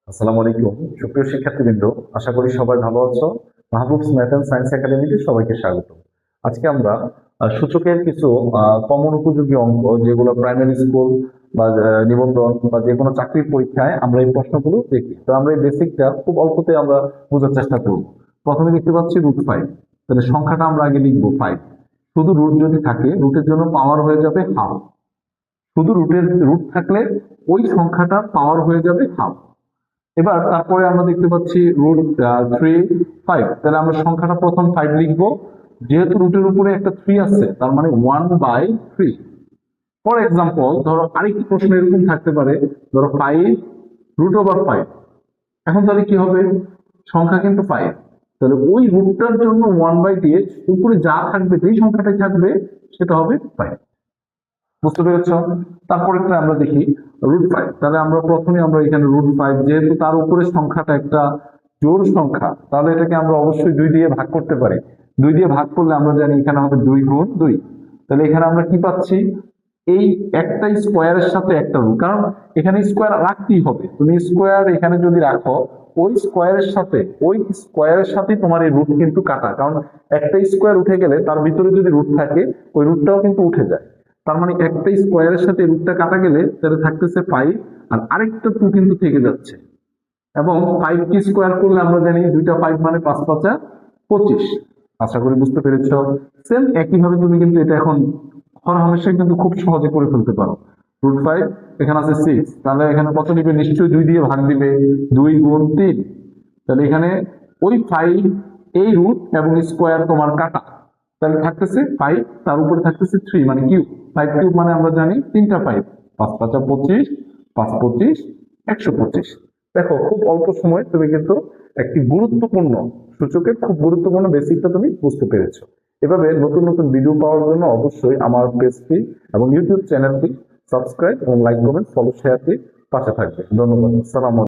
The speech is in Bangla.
আসসালামু আলাইকুম সুপ্রিয় শিক্ষার্থীবৃন্দ, আশা করি সবাই ভালো আছো। মাহবুবস ম্যাথ এন্ড সায়েন্স একাডেমিতে সবাইকে স্বাগত। আজকে আমরা সূচকের কিছু কমন উপযোগী অঙ্ক, যেগুলো প্রাইমারি স্কুল বা নিবন্ধন বা যে কোনো চাকরির পরীক্ষায় আমরা এই প্রশ্নগুলো দেখি। তো আমরা এই বেসিকটা খুব অল্পতে আমরা বোঝার চেষ্টা করব। প্রথমে দেখতে পাচ্ছি √5। তাহলে সংখ্যাটা আমরা আগে লিখবো 5। শুধু রুট যদি থাকে, রুটের জন্য পাওয়ার হয়ে যাবে হাফ। শুধু রুট থাকলে ওই সংখ্যাটা পাওয়ার হয়ে যাবে হাফ। এবার তারপরে আমরা দেখতে পাচ্ছি √3 5। তাহলে আমরা সংখ্যাটা প্রথম 5 লিখবো। যেহেতু রুটের উপরে একটা 3 আছে, তার মানে 1/3। ফর এক্সাম্পল, ধরো আরেকটি প্রশ্ন এরকম থাকতে পারে, ধরো 5√5। এখন তাহলে কি হবে? সংখ্যা কিন্তু 5, তাহলে ওই রুটটার জন্য 1/3 উপরে যা থাকবে, যেই সংখ্যাটাই থাকবে সেটা হবে 5। বুঝতে পেরেছ? তারপরেরটা আমরা দেখি √5। তাহলে আমরা প্রথমে আমরা এখানে √5, যেহেতু তার উপরে সংখ্যাটা একটা জোড় সংখ্যা, তাহলে এটাকে আমরা অবশ্যই 2 দিয়ে ভাগ করতে পারি। 2 দিয়ে ভাগ করলে আমরা জানি এখানে হবে 2 গুণ 2। তাহলে এখানে আমরা কি পাচ্ছি? এই একটা স্কোয়ারের সাথে একটা রুট, কারণ এখানে স্কোয়ার রাখতেই হবে। তুমি স্কোয়ার এখানে যদি রাখো, ওই স্কোয়ারের সাথে তোমার এই রুট কিন্তু কাটা, কারণ একটা স্কোয়ার উঠে গেলে তার ভিতরে যদি রুট থাকে, ওই রুটটাও কিন্তু উঠে যায়। তার মানে একটা স্কোয়ারের সাথে রুটটা কাটা গেলে তাহলে থাকতেছে 5, আর আরেকটা 2 কিন্তু থেকে যাচ্ছে। এবং 5 কি স্কোয়ার করলে আমরা জানি 2টা 5 মানে 5 5 25। আশা করি বুঝতে পেরেছ। সেম একইভাবে তুমি কিন্তু এটা এখন হরহামেশাই কিন্তু খুব সহজে করে ফেলতে পারো। √5, এখানে আছে 6, তাহলে এখানে কত দিবে? নিশ্চয়ই 2 দিয়ে ভাগ দিবে। 2 গুণ 3। তাহলে এখানে ওই 5, এই রুট এবং স্কোয়ার তোমার কাটা, তাহলে থাকতেছে 5, তার উপরে থাকতেছে 3 মানে কিউব। 5 কিউব মানে আমরা জানি 3টা 5। 5 5 25, 5 25 125। দেখো, খুব অল্প সময় তুমি কিন্তু একটি গুরুত্বপূর্ণ সূচকের খুব গুরুত্বপূর্ণ বেসিকটা তুমি বুঝতে পেরেছো। এভাবে নতুন নতুন ভিডিও পাওয়ার জন্য অবশ্যই আমার পেজটি এবং ইউটিউব চ্যানেলটি সাবস্ক্রাইব এবং লাইক, কমেন্ট, ফলো, শেয়ার দিয়ে পাশে থাকবে। ধন্যবাদ। আসসালামু আলাইকুম।